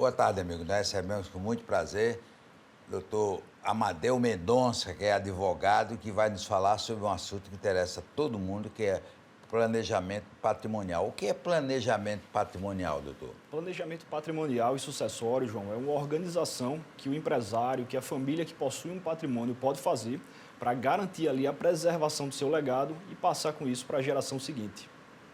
boa tarde, amigo. Nós recebemos com muito prazer doutor Amadeu Mendonça, que é advogado, que vai nos falar sobre um assunto que interessa a todo mundo, que é planejamento patrimonial. O que é planejamento patrimonial, doutor? Planejamento patrimonial e sucessório, João, é uma organização que o empresário, que a família que possui um patrimônio pode fazer para garantir ali a preservação do seu legado e passar com isso para a geração seguinte.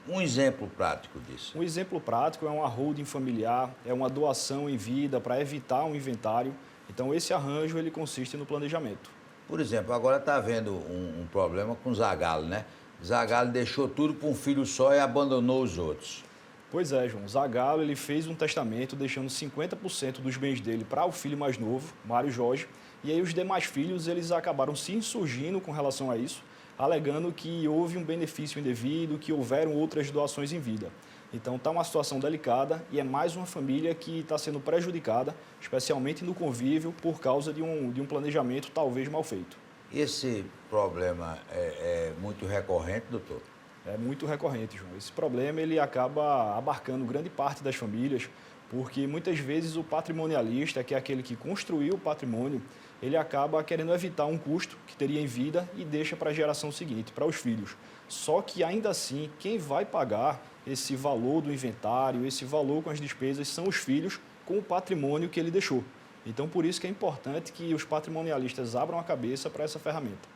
Um exemplo prático disso. Um exemplo prático é uma holding familiar, é uma doação em vida para evitar um inventário. Então, esse arranjo ele consiste no planejamento. Por exemplo, agora está havendo um problema com o Zagallo, né? Zagallo deixou tudo para um filho só e abandonou os outros. Pois é, João. Zagallo ele fez um testamento deixando 50% dos bens dele para o filho mais novo, Mário Jorge, e aí os demais filhos eles acabaram se insurgindo com relação a isso, alegando que houve um benefício indevido, que houveram outras doações em vida. Então está uma situação delicada e é mais uma família que está sendo prejudicada, especialmente no convívio, por causa de um planejamento talvez mal feito. Esse problema é muito recorrente, doutor? É muito recorrente, João. Esse problema ele acaba abarcando grande parte das famílias, porque muitas vezes o patrimonialista, que é aquele que construiu o patrimônio, ele acaba querendo evitar um custo que teria em vida e deixa para a geração seguinte, para os filhos. Só que ainda assim, quem vai pagar esse valor do inventário, esse valor com as despesas, são os filhos com o patrimônio que ele deixou. Então, por isso que é importante que os patrimonialistas abram a cabeça para essa ferramenta.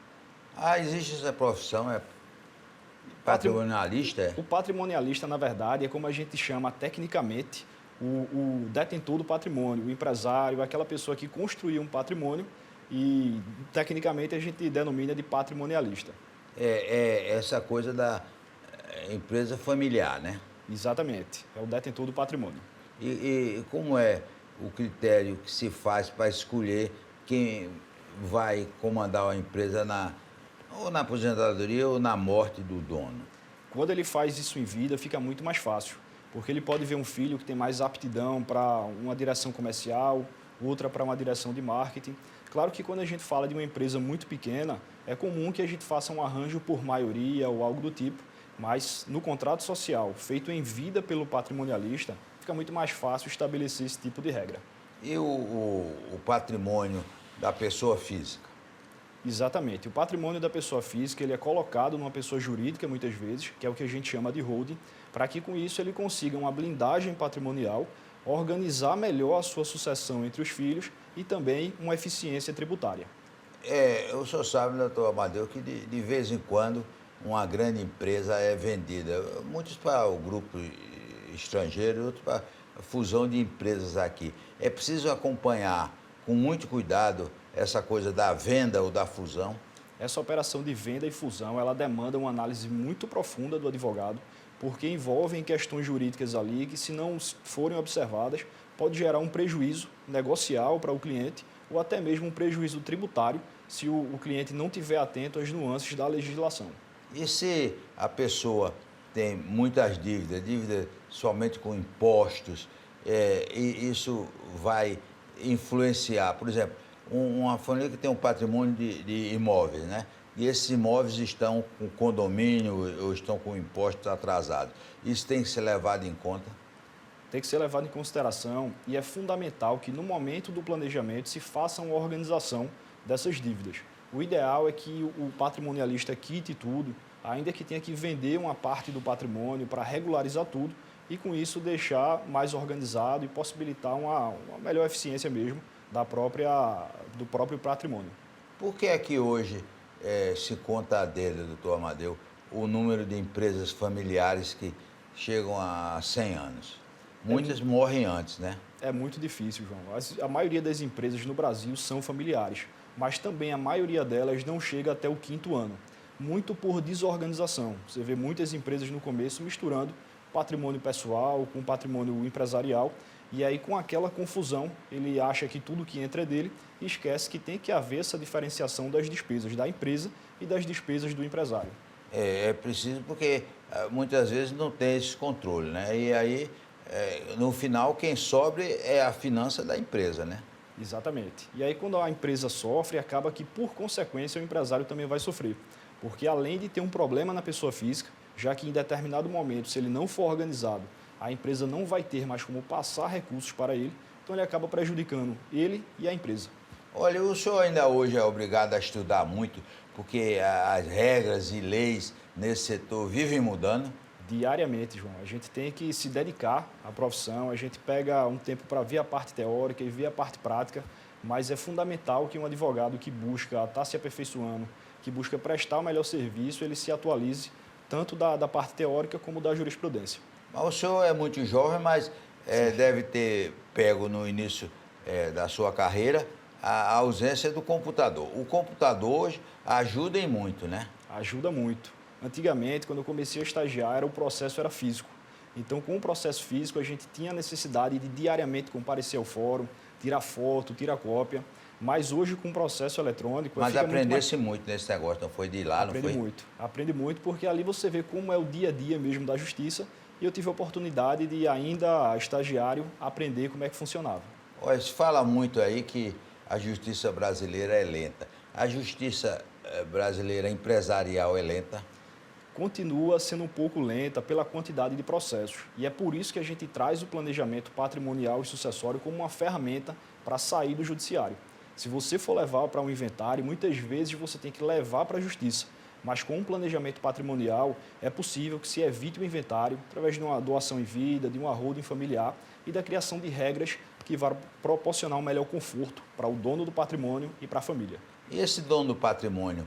Ah, existe essa profissão, é patrimonialista? O patrimonialista, na verdade, é como a gente chama tecnicamente o detentor do patrimônio, o empresário, aquela pessoa que construiu um patrimônio e, tecnicamente, a gente denomina de patrimonialista. É essa coisa da empresa familiar, né? Exatamente, é o detentor do patrimônio. E como é o critério que se faz para escolher quem vai comandar a empresa ou na aposentadoria ou na morte do dono? Quando ele faz isso em vida, fica muito mais fácil, porque ele pode ver um filho que tem mais aptidão para uma direção comercial, outra para uma direção de marketing. Claro que quando a gente fala de uma empresa muito pequena, é comum que a gente faça um arranjo por maioria ou algo do tipo, mas no contrato social, feito em vida pelo patrimonialista, fica muito mais fácil estabelecer esse tipo de regra. E o patrimônio da pessoa física? Exatamente. O patrimônio da pessoa física ele é colocado numa pessoa jurídica, muitas vezes, que é o que a gente chama de holding, para que com isso ele consiga uma blindagem patrimonial, organizar melhor a sua sucessão entre os filhos e também uma eficiência tributária. O senhor sabe, doutor Amadeu, que de vez em quando uma grande empresa é vendida, muitos para o grupo estrangeiro, outros para a fusão de empresas aqui. É preciso acompanhar com muito cuidado essa coisa da venda ou da fusão? Essa operação de venda e fusão, ela demanda uma análise muito profunda do advogado, porque envolvem questões jurídicas ali que, se não forem observadas, pode gerar um prejuízo negocial para o cliente ou até mesmo um prejuízo tributário se o cliente não estiver atento às nuances da legislação. E se a pessoa tem muitas dívidas somente com impostos, e isso vai influenciar, por exemplo, uma família que tem um patrimônio de imóveis, né? E esses imóveis estão com condomínio ou estão com impostos atrasados. Isso tem que ser levado em conta? Tem que ser levado em consideração e é fundamental que no momento do planejamento se faça uma organização dessas dívidas. O ideal é que o patrimonialista quite tudo, ainda que tenha que vender uma parte do patrimônio para regularizar tudo e com isso deixar mais organizado e possibilitar uma melhor eficiência mesmo do próprio patrimônio. Por que é que hoje se conta a dedo, doutor Amadeu, o número de empresas familiares que chegam a 100 anos? Muitas morrem antes, né? É muito difícil, João. A maioria das empresas no Brasil são familiares, mas também a maioria delas não chega até o 5º ano. Muito por desorganização. Você vê muitas empresas no começo misturando patrimônio pessoal com patrimônio empresarial e aí com aquela confusão ele acha que tudo que entra é dele e esquece que tem que haver essa diferenciação das despesas da empresa e das despesas do empresário. É preciso porque muitas vezes não tem esse controle, né? E aí, no final, quem sofre é a finança da empresa, né? Exatamente. E aí, quando a empresa sofre, acaba que, por consequência, o empresário também vai sofrer. Porque, além de ter um problema na pessoa física, já que em determinado momento, se ele não for organizado, a empresa não vai ter mais como passar recursos para ele, Então ele acaba prejudicando ele e a empresa. Olha, o senhor ainda hoje é obrigado a estudar muito, porque as regras e leis nesse setor vivem mudando. Diariamente, João. A gente tem que se dedicar à profissão, a gente pega um tempo para ver a parte teórica e ver a parte prática, mas é fundamental que um advogado que busca estar se aperfeiçoando, que busca prestar o melhor serviço, ele se atualize tanto da parte teórica como da jurisprudência. Mas o senhor é muito jovem, mas deve ter pego no início da sua carreira a ausência do computador. O computador hoje ajuda em muito, né? Ajuda muito. Antigamente, quando eu comecei a estagiar, o processo era físico. Então, com o processo físico, a gente tinha a necessidade de diariamente comparecer ao fórum, tirar foto, tirar cópia. Mas hoje, com o processo eletrônico... Mas aprendesse muito nesse negócio, não foi de lá, não foi? Aprende muito, porque ali você vê como é o dia a dia mesmo da justiça. E eu tive a oportunidade de, ainda estagiário, aprender como é que funcionava. Olha, se fala muito aí que a justiça brasileira é lenta. A justiça brasileira empresarial é lenta? Continua sendo um pouco lenta pela quantidade de processos. E é por isso que a gente traz o planejamento patrimonial e sucessório como uma ferramenta para sair do judiciário. Se você for levar para um inventário, muitas vezes você tem que levar para a justiça. Mas com um planejamento patrimonial, é possível que se evite o inventário através de uma doação em vida, de uma holding familiar e da criação de regras que vão proporcionar um melhor conforto para o dono do patrimônio e para a família. E esse dono do patrimônio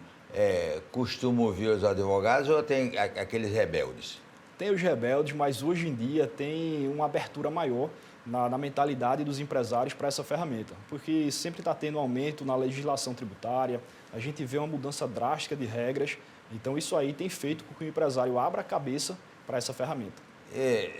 costuma ouvir os advogados ou tem aqueles rebeldes? Tem os rebeldes, mas hoje em dia tem uma abertura maior na mentalidade dos empresários para essa ferramenta, porque sempre está tendo aumento na legislação tributária, a gente vê uma mudança drástica de regras, então isso aí tem feito com que o empresário abra a cabeça para essa ferramenta.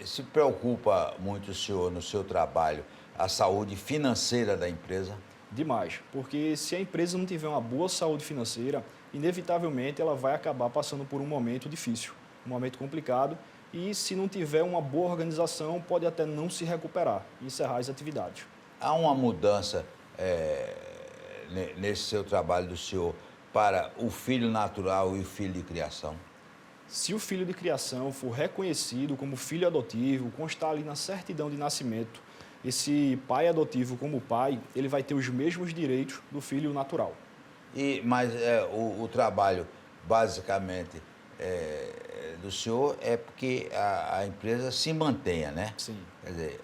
Se preocupa muito o senhor no seu trabalho a saúde financeira da empresa? Demais, porque se a empresa não tiver uma boa saúde financeira, inevitavelmente ela vai acabar passando por um momento difícil, um momento complicado, e se não tiver uma boa organização, pode até não se recuperar e encerrar as atividades. Há uma mudança nesse seu trabalho do senhor para o filho natural e o filho de criação? Se o filho de criação for reconhecido como filho adotivo, constar ali na certidão de nascimento, esse pai adotivo como pai, ele vai ter os mesmos direitos do filho natural. Mas o trabalho, basicamente, do senhor é porque a empresa se mantenha, né? Sim. Quer dizer,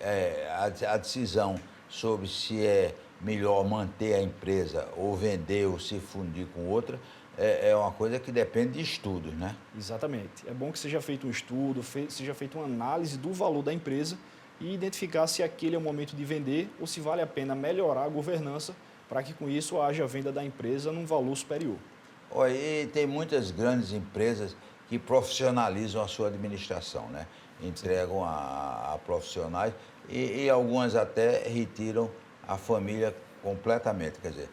a decisão sobre se é melhor manter a empresa ou vender ou se fundir com outra é uma coisa que depende de estudos, né? Exatamente. É bom que seja feito um estudo, seja feita uma análise do valor da empresa e identificar se aquele é o momento de vender ou se vale a pena melhorar a governança para que com isso haja a venda da empresa num valor superior. Olha, e tem muitas grandes empresas que profissionalizam a sua administração, né? Entregam a profissionais e algumas até retiram a família completamente, quer dizer,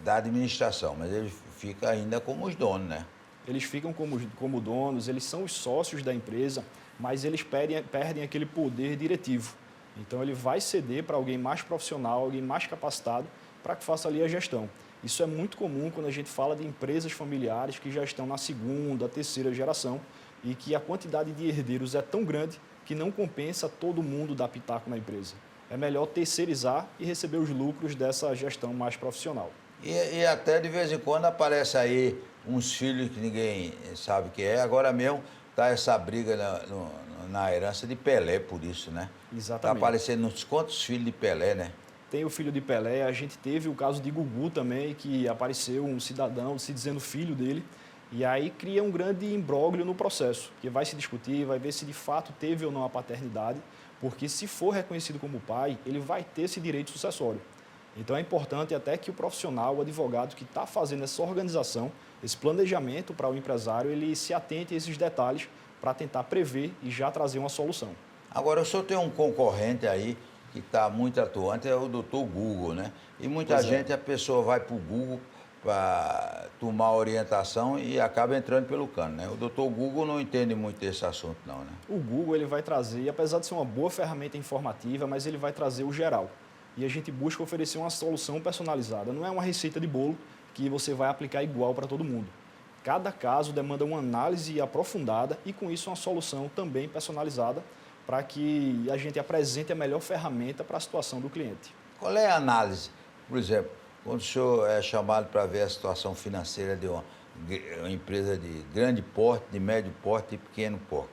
da administração, mas ele fica ainda como os donos, né? Eles ficam como donos, eles são os sócios da empresa, mas eles perdem aquele poder diretivo. Então ele vai ceder para alguém mais profissional, alguém mais capacitado para que faça ali a gestão. Isso é muito comum quando a gente fala de empresas familiares que já estão na segunda, terceira geração e que a quantidade de herdeiros é tão grande que não compensa todo mundo dar pitaco na empresa. É melhor terceirizar e receber os lucros dessa gestão mais profissional. E até de vez em quando aparece aí uns filhos que ninguém sabe o que é. Agora mesmo está essa briga na herança de Pelé, por isso, né? Exatamente. Está aparecendo uns quantos filhos de Pelé, né? Tem o filho de Pelé, a gente teve o caso de Gugu também, que apareceu um cidadão se dizendo filho dele, e aí cria um grande imbróglio no processo, que vai se discutir, vai ver se de fato teve ou não a paternidade, porque se for reconhecido como pai, ele vai ter esse direito sucessório. Então é importante até que o profissional, o advogado que está fazendo essa organização, esse planejamento para o empresário, ele se atente a esses detalhes para tentar prever e já trazer uma solução. Agora, o senhor tem um concorrente aí que está muito atuante, é o doutor Google, né? E muita gente, a pessoa vai para o Google para tomar orientação e acaba entrando pelo cano, né? O doutor Google não entende muito desse assunto, não, né? O Google ele vai trazer, apesar de ser uma boa ferramenta informativa, mas ele vai trazer o geral. E a gente busca oferecer uma solução personalizada. Não é uma receita de bolo que você vai aplicar igual para todo mundo. Cada caso demanda uma análise aprofundada e, com isso, uma solução também personalizada para que a gente apresente a melhor ferramenta para a situação do cliente. Qual é a análise? Por exemplo, quando o senhor é chamado para ver a situação financeira de uma empresa de grande porte, de médio porte e pequeno porte,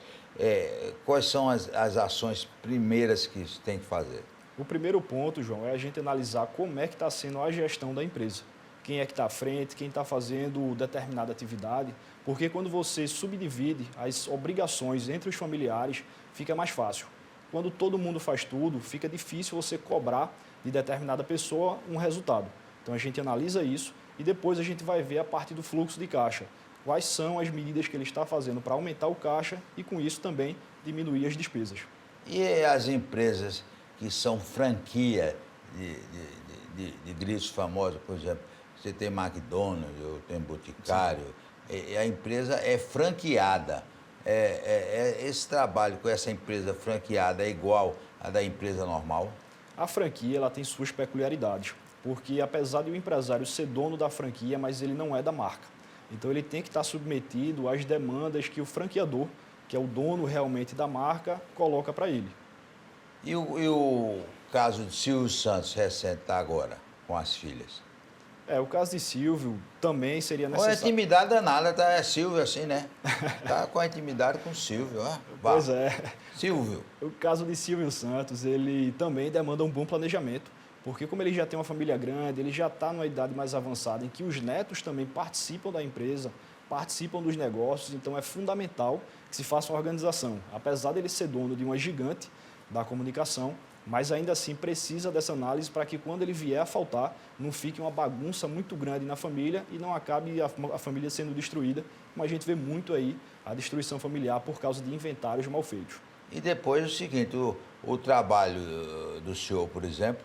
quais são as ações primeiras que se tem que fazer? O primeiro ponto, João, é a gente analisar como é que está sendo a gestão da empresa. Quem é que está à frente, quem está fazendo determinada atividade, porque quando você subdivide as obrigações entre os familiares, fica mais fácil. Quando todo mundo faz tudo, fica difícil você cobrar de determinada pessoa um resultado. Então a gente analisa isso e depois a gente vai ver a parte do fluxo de caixa. Quais são as medidas que ele está fazendo para aumentar o caixa e com isso também diminuir as despesas. E as empresas que são franquia de gritos famosos, por exemplo, você tem McDonald's, eu tenho Boticário, a empresa é franqueada. Esse trabalho com essa empresa franqueada é igual à da empresa normal? A franquia ela tem suas peculiaridades, porque apesar de o empresário ser dono da franquia, mas ele não é da marca. Então ele tem que estar submetido às demandas que o franqueador, que é o dono realmente da marca, coloca para ele. E o caso de Silvio Santos, recente, está agora, com as filhas? O caso de Silvio também seria Olha, a necessário. intimidade danada, tá? É Silvio assim, né? Tá com a intimidade com o Silvio, ó. Pois é. Silvio. O caso de Silvio Santos, ele também demanda um bom planejamento, porque como ele já tem uma família grande, ele já está numa idade mais avançada, em que os netos também participam da empresa, participam dos negócios, então é fundamental que se faça uma organização. Apesar dele ser dono de uma gigante da comunicação, mas ainda assim precisa dessa análise para que quando ele vier a faltar, não fique uma bagunça muito grande na família e não acabe a família sendo destruída, como a gente vê muito aí, a destruição familiar por causa de inventários mal feitos. E depois o seguinte, o trabalho do senhor, por exemplo,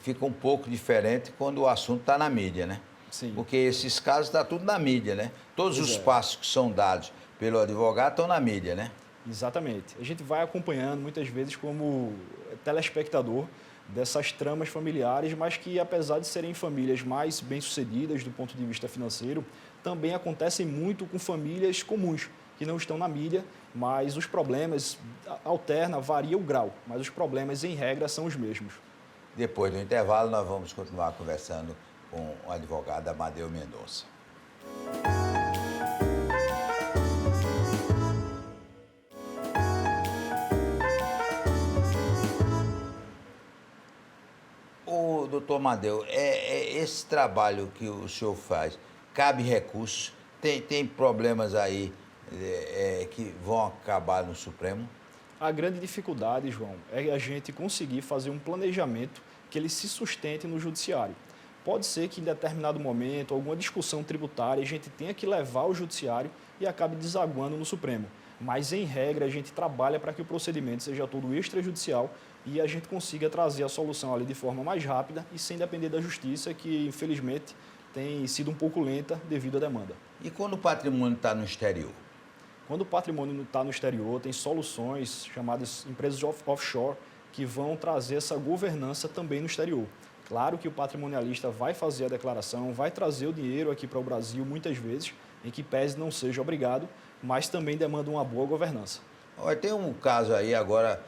fica um pouco diferente quando o assunto está na mídia, né? Sim. Porque esses casos estão tudo na mídia, né? Todos Pois os é. passos que são dados pelo advogado estão na mídia, né? Exatamente. A gente vai acompanhando muitas vezes como telespectador dessas tramas familiares, mas que apesar de serem famílias mais bem-sucedidas do ponto de vista financeiro, também acontecem muito com famílias comuns, que não estão na mídia, mas os problemas varia o grau, mas os problemas em regra são os mesmos. Depois do intervalo, nós vamos continuar conversando com o advogado Amadeu Mendonça. Ô, doutor Amadeu, esse trabalho que o senhor faz, cabe recursos? Tem problemas aí que vão acabar no Supremo? A grande dificuldade, João, é a gente conseguir fazer um planejamento que ele se sustente no judiciário. Pode ser que em determinado momento, alguma discussão tributária, a gente tenha que levar ao judiciário e acabe desaguando no Supremo. Mas, em regra, a gente trabalha para que o procedimento seja todo extrajudicial e a gente consiga trazer a solução ali de forma mais rápida e sem depender da justiça, que, infelizmente, tem sido um pouco lenta devido à demanda. E quando o patrimônio está no exterior? Quando o patrimônio está no exterior, tem soluções chamadas empresas offshore que vão trazer essa governança também no exterior. Claro que o patrimonialista vai fazer a declaração, vai trazer o dinheiro aqui para o Brasil muitas vezes, em que pese não seja obrigado, mas também demanda uma boa governança. Olha, tem um caso aí agora,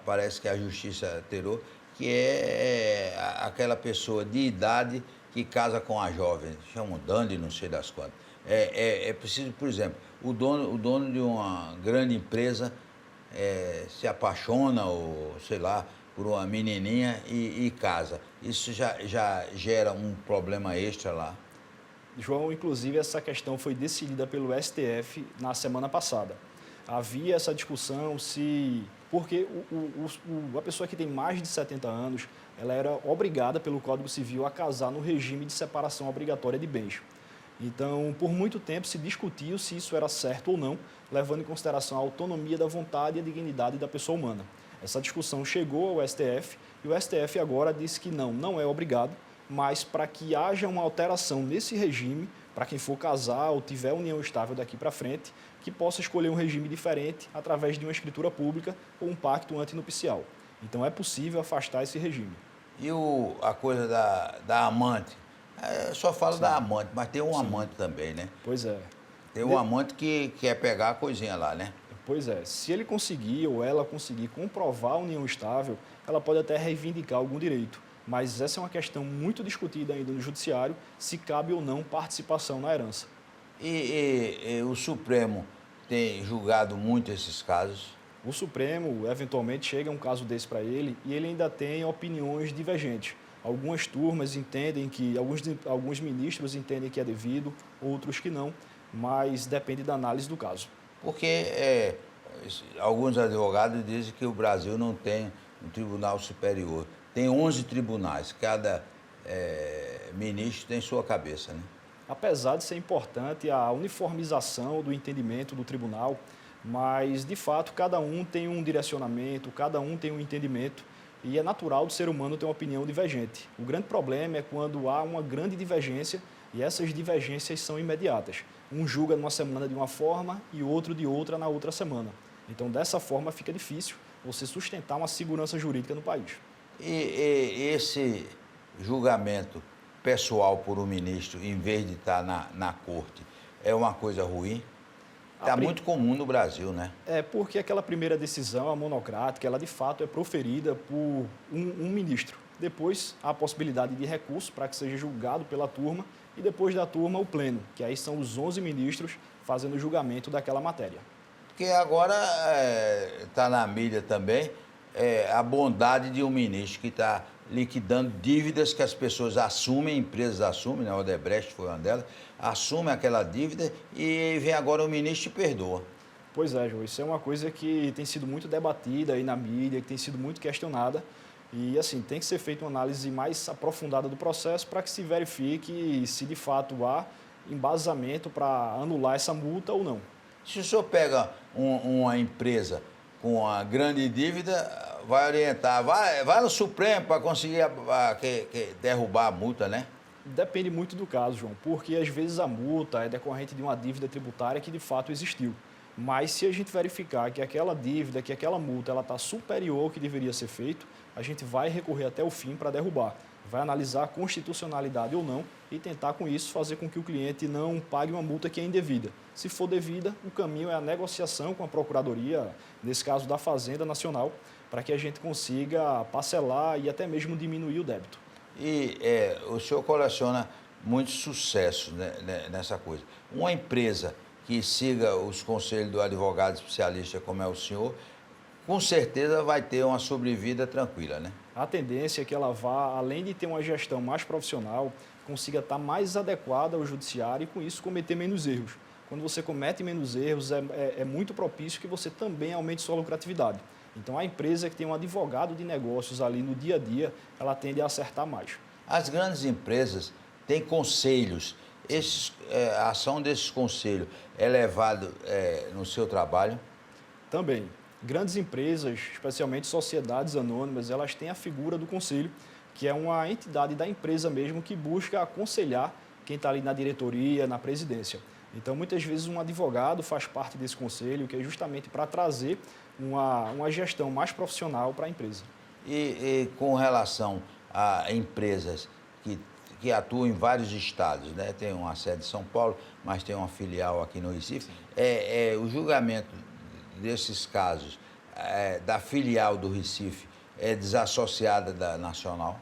parece que a justiça alterou, que é aquela pessoa de idade que casa com a jovem, chamam Dani, não sei das quantas. É preciso, por exemplo, o dono de uma grande empresa se apaixona, ou sei lá, por uma menininha e casa. Isso já gera um problema extra lá. João, inclusive, essa questão foi decidida pelo STF na semana passada. Havia essa discussão porque a pessoa que tem mais de 70 anos, ela era obrigada pelo Código Civil a casar no regime de separação obrigatória de bens. Então, por muito tempo se discutiu se isso era certo ou não, levando em consideração a autonomia da vontade e a dignidade da pessoa humana. Essa discussão chegou ao STF e o STF agora disse que não é obrigado, mas para que haja uma alteração nesse regime, para quem for casar ou tiver união estável daqui para frente, que possa escolher um regime diferente através de uma escritura pública ou um pacto antinupcial. Então é possível afastar esse regime. E a coisa da amante? Eu só falo da amante, mas tem um amante também, né? Pois é. Tem um amante que quer pegar a coisinha lá, né? Pois é, se ele conseguir ou ela conseguir comprovar a união estável, ela pode até reivindicar algum direito. Mas essa é uma questão muito discutida ainda no judiciário, se cabe ou não participação na herança. E o Supremo tem julgado muito esses casos. O Supremo, eventualmente, chega um caso desse para ele e ele ainda tem opiniões divergentes. Algumas turmas entendem que, alguns ministros entendem que é devido, outros que não, mas depende da análise do caso. Porque alguns advogados dizem que o Brasil não tem um tribunal superior. Tem 11 tribunais, cada ministro tem sua cabeça, né? Apesar de ser importante a uniformização do entendimento do tribunal, mas, de fato, cada um tem um direcionamento, cada um tem um entendimento, e é natural do ser humano ter uma opinião divergente. O grande problema é quando há uma grande divergência e essas divergências são imediatas. Um julga numa semana de uma forma e outro de outra na outra semana. Então, dessa forma, fica difícil você sustentar uma segurança jurídica no país. E esse julgamento pessoal por um ministro, em vez de estar na corte, é uma coisa ruim? Está muito comum no Brasil, né? É porque aquela primeira decisão, a monocrática, ela de fato é proferida por um ministro. Depois, há a possibilidade de recurso para que seja julgado pela turma e depois da turma, o pleno, que aí são os 11 ministros fazendo o julgamento daquela matéria. Porque agora está na mídia também a bondade de um ministro que está liquidando dívidas que as pessoas assumem, empresas assumem, né? A Odebrecht foi uma delas, assume aquela dívida e vem agora o ministro e perdoa. Pois é, João, isso é uma coisa que tem sido muito debatida aí na mídia, que tem sido muito questionada. E, assim, tem que ser feita uma análise mais aprofundada do processo para que se verifique se, de fato, há embasamento para anular essa multa ou não. Se o senhor pega uma empresa com uma grande dívida, vai orientar, vai no Supremo para conseguir derrubar a multa, né? Depende muito do caso, João, porque às vezes a multa é decorrente de uma dívida tributária que de fato existiu. Mas se a gente verificar que aquela dívida, que aquela multa, ela está superior ao que deveria ser feito, a gente vai recorrer até o fim para derrubar. Vai analisar a constitucionalidade ou não e tentar com isso fazer com que o cliente não pague uma multa que é indevida. Se for devida, o caminho é a negociação com a Procuradoria, nesse caso da Fazenda Nacional, para que a gente consiga parcelar e até mesmo diminuir o débito. E o senhor coleciona muito sucesso, né, nessa coisa. Uma empresa que siga os conselhos do advogado especialista, como é o senhor, com certeza vai ter uma sobrevida tranquila, né? A tendência é que ela vá, além de ter uma gestão mais profissional, consiga estar mais adequada ao judiciário e, com isso, cometer menos erros. Quando você comete menos erros, é muito propício que você também aumente sua lucratividade. Então, a empresa que tem um advogado de negócios ali no dia a dia, ela tende a acertar mais. As grandes empresas têm conselhos. A ação desses conselhos é levada no seu trabalho? Também. Grandes empresas, especialmente sociedades anônimas, elas têm a figura do conselho, que é uma entidade da empresa mesmo que busca aconselhar quem está ali na diretoria, na presidência. Então, muitas vezes, um advogado faz parte desse conselho, que é justamente para trazer uma gestão mais profissional para a empresa. E com relação a empresas que atuam em vários estados, né? Tem uma sede em São Paulo, mas tem uma filial aqui no Recife. O julgamento desses casos da filial do Recife é desassociada da nacional?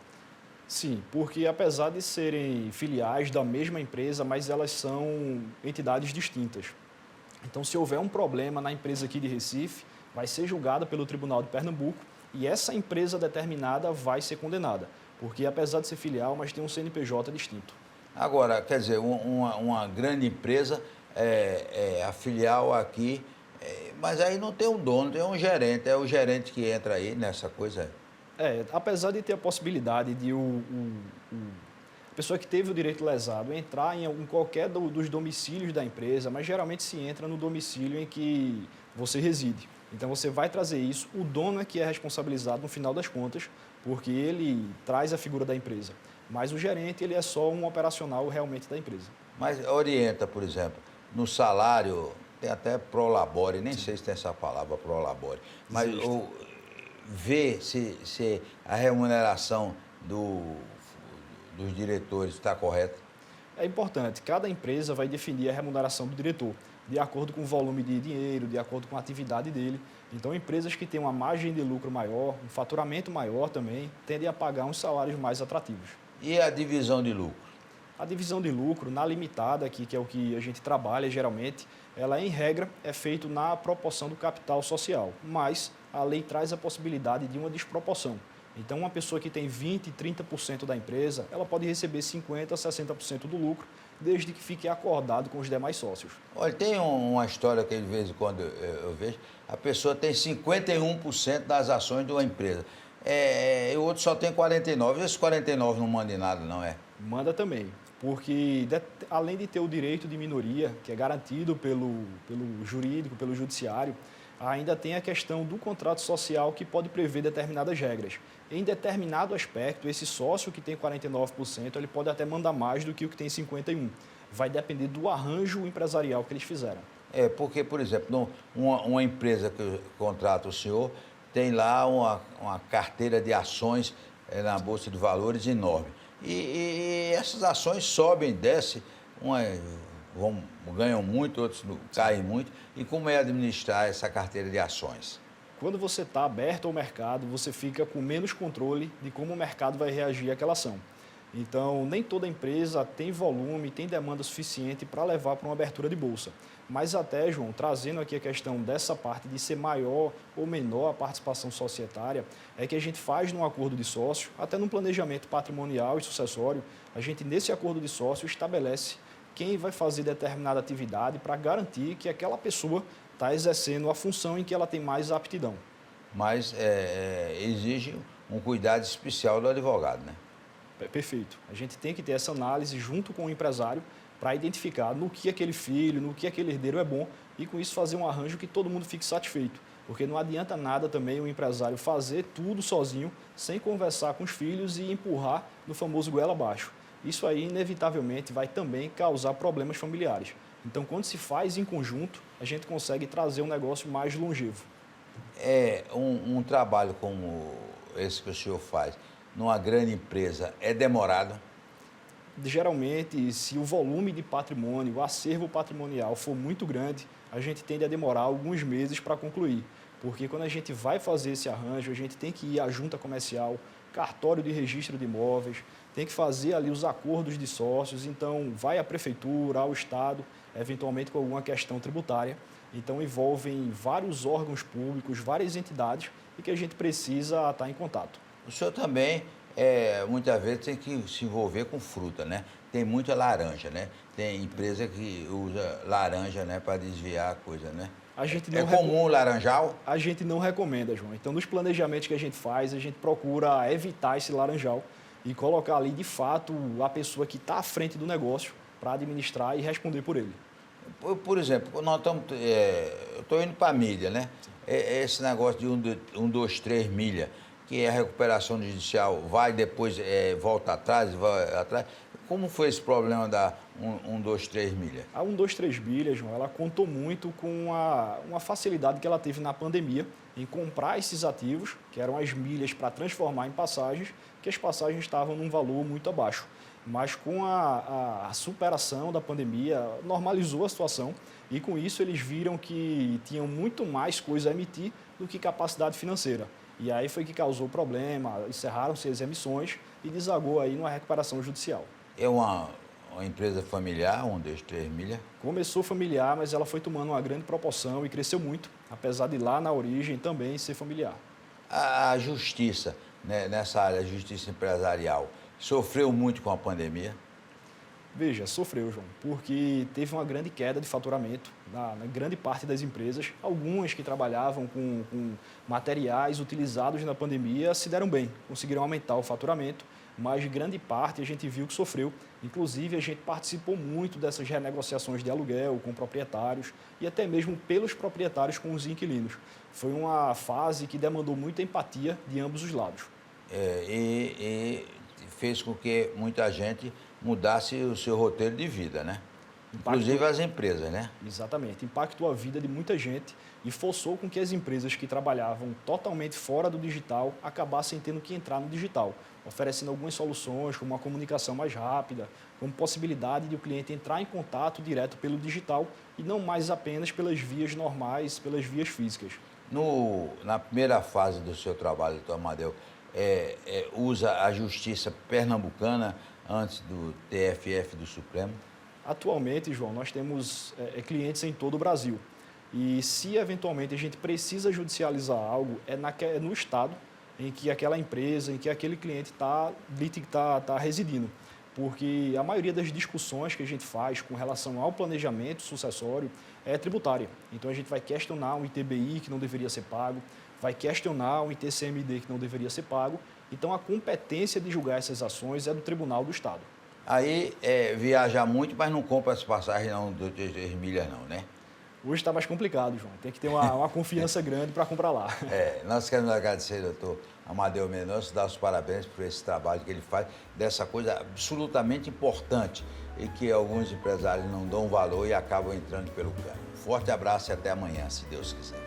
Sim, porque apesar de serem filiais da mesma empresa, mas elas são entidades distintas. Então, se houver um problema na empresa aqui de Recife, vai ser julgada pelo Tribunal de Pernambuco e essa empresa determinada vai ser condenada, porque apesar de ser filial, mas tem um CNPJ distinto. Agora, quer dizer, uma grande empresa, a filial aqui, mas aí não tem um dono, tem um gerente, é o gerente que entra aí nessa coisa. Apesar de ter a possibilidade de a pessoa que teve o direito lesado entrar em qualquer dos domicílios da empresa, mas geralmente se entra no domicílio em que você reside. Então, você vai trazer isso, o dono é que é responsabilizado no final das contas, porque ele traz a figura da empresa. Mas o gerente, ele é só um operacional realmente da empresa. Mas orienta, por exemplo, no salário, tem até prolabore, nem sei se tem essa palavra, prolabore, mas vê se a remuneração dos diretores está correta. É importante, cada empresa vai definir a remuneração do diretor, de acordo com o volume de dinheiro, de acordo com a atividade dele. Então, empresas que têm uma margem de lucro maior, um faturamento maior também, tendem a pagar uns salários mais atrativos. E a divisão de lucro? A divisão de lucro, na limitada aqui, que é o que a gente trabalha geralmente, ela, em regra, é feita na proporção do capital social, mas a lei traz a possibilidade de uma desproporção. Então, uma pessoa que tem 20%, 30% da empresa, ela pode receber 50%, 60% do lucro, desde que fique acordado com os demais sócios. Olha, tem uma história que de vez em quando eu vejo, a pessoa tem 51% das ações de uma empresa, e o outro só tem 49%, esse 49% não manda em nada, não é? Manda também, porque além de ter o direito de minoria, que é garantido pelo jurídico, pelo judiciário, ainda tem a questão do contrato social que pode prever determinadas regras. Em determinado aspecto, esse sócio que tem 49%, ele pode até mandar mais do que o que tem 51%. Vai depender do arranjo empresarial que eles fizeram. Porque, por exemplo, uma empresa que contrata o senhor tem lá uma carteira de ações na Bolsa de Valores enorme. E essas ações sobem, descem, ganham muito, outros caem muito. E como é administrar essa carteira de ações? Quando você está aberto ao mercado, você fica com menos controle de como o mercado vai reagir àquela ação. Então, nem toda empresa tem volume, tem demanda suficiente para levar para uma abertura de bolsa. Mas até, João, trazendo aqui a questão dessa parte de ser maior ou menor a participação societária, é que a gente faz num acordo de sócio, até num planejamento patrimonial e sucessório, a gente nesse acordo de sócio estabelece quem vai fazer determinada atividade para garantir que aquela pessoa está exercendo a função em que ela tem mais aptidão. Mas exige um cuidado especial do advogado, né? Perfeito. A gente tem que ter essa análise junto com o empresário para identificar no que aquele filho, no que aquele herdeiro é bom e com isso fazer um arranjo que todo mundo fique satisfeito. Porque não adianta nada também o empresário fazer tudo sozinho, sem conversar com os filhos e empurrar no famoso goela abaixo. Isso aí, inevitavelmente, vai também causar problemas familiares. Então, quando se faz em conjunto, a gente consegue trazer um negócio mais longevo. Um trabalho como esse que o senhor faz, numa grande empresa, é demorado? Geralmente, se o volume de patrimônio, o acervo patrimonial for muito grande, a gente tende a demorar alguns meses para concluir. Porque quando a gente vai fazer esse arranjo, a gente tem que ir à junta comercial, cartório de registro de imóveis, tem que fazer ali os acordos de sócios, então vai à prefeitura, ao Estado, eventualmente com alguma questão tributária. Então envolvem vários órgãos públicos, várias entidades e que a gente precisa estar em contato. O senhor também, muitas vezes, tem que se envolver com fruta, né? Tem muita laranja, né? Tem empresa que usa laranja, né, para desviar a coisa, né? É comum o laranjal? A gente não recomenda, João. Então, nos planejamentos que a gente faz, a gente procura evitar esse laranjal e colocar ali, de fato, a pessoa que está à frente do negócio para administrar e responder por ele. Por exemplo, nós estamos, eu estou indo para a milha, né? Esse negócio de 1, 2, 3 milha, que é a recuperação judicial, vai depois, volta atrás, vai atrás. Como foi esse problema da 1, 2, 3 milha? A 1, 2, 3 milhas, João, ela contou muito com uma facilidade que ela teve na pandemia em comprar esses ativos, que eram as milhas para transformar em passagens, que as passagens estavam num valor muito abaixo. Mas com a superação da pandemia, normalizou a situação e com isso eles viram que tinham muito mais coisa a emitir do que capacidade financeira. E aí foi que causou o problema, encerraram-se as emissões e desagou aí numa recuperação judicial. É uma empresa familiar, 1, 2, 3 milha? Começou familiar, mas ela foi tomando uma grande proporção e cresceu muito, apesar de lá na origem também ser familiar. A justiça, né, nessa área, a justiça empresarial, sofreu muito com a pandemia? Veja, sofreu, João, porque teve uma grande queda de faturamento na grande parte das empresas. Algumas que trabalhavam com materiais utilizados na pandemia se deram bem, conseguiram aumentar o faturamento, mas grande parte a gente viu que sofreu. Inclusive, a gente participou muito dessas renegociações de aluguel com proprietários e até mesmo pelos proprietários com os inquilinos. Foi uma fase que demandou muita empatia de ambos os lados. E fez com que muita gente mudasse o seu roteiro de vida, né? Inclusive as empresas, né? Exatamente. Impactou a vida de muita gente e forçou com que as empresas que trabalhavam totalmente fora do digital acabassem tendo que entrar no digital, oferecendo algumas soluções, como uma comunicação mais rápida, como possibilidade de o cliente entrar em contato direto pelo digital e não mais apenas pelas vias normais, pelas vias físicas. Na primeira fase do seu trabalho, doutor Amadeu, usa a justiça pernambucana antes do TFF do Supremo? Atualmente, João, nós temos clientes em todo o Brasil. E se eventualmente a gente precisa judicializar algo, é no estado em que aquela empresa, em que aquele cliente está residindo. Porque a maioria das discussões que a gente faz com relação ao planejamento sucessório é tributária. Então a gente vai questionar um ITBI que não deveria ser pago, vai questionar um ITCMD que não deveria ser pago. Então a competência de julgar essas ações é do Tribunal do Estado. Aí viaja muito, mas não compra as passagens não, de 3 milhas não, né? Hoje está mais complicado, João. Tem que ter uma confiança grande para comprar lá. Nós queremos agradecer, doutor Amadeu Mendonça, dar os parabéns por esse trabalho que ele faz, dessa coisa absolutamente importante e que alguns empresários não dão valor e acabam entrando pelo cano. Forte abraço e até amanhã, se Deus quiser.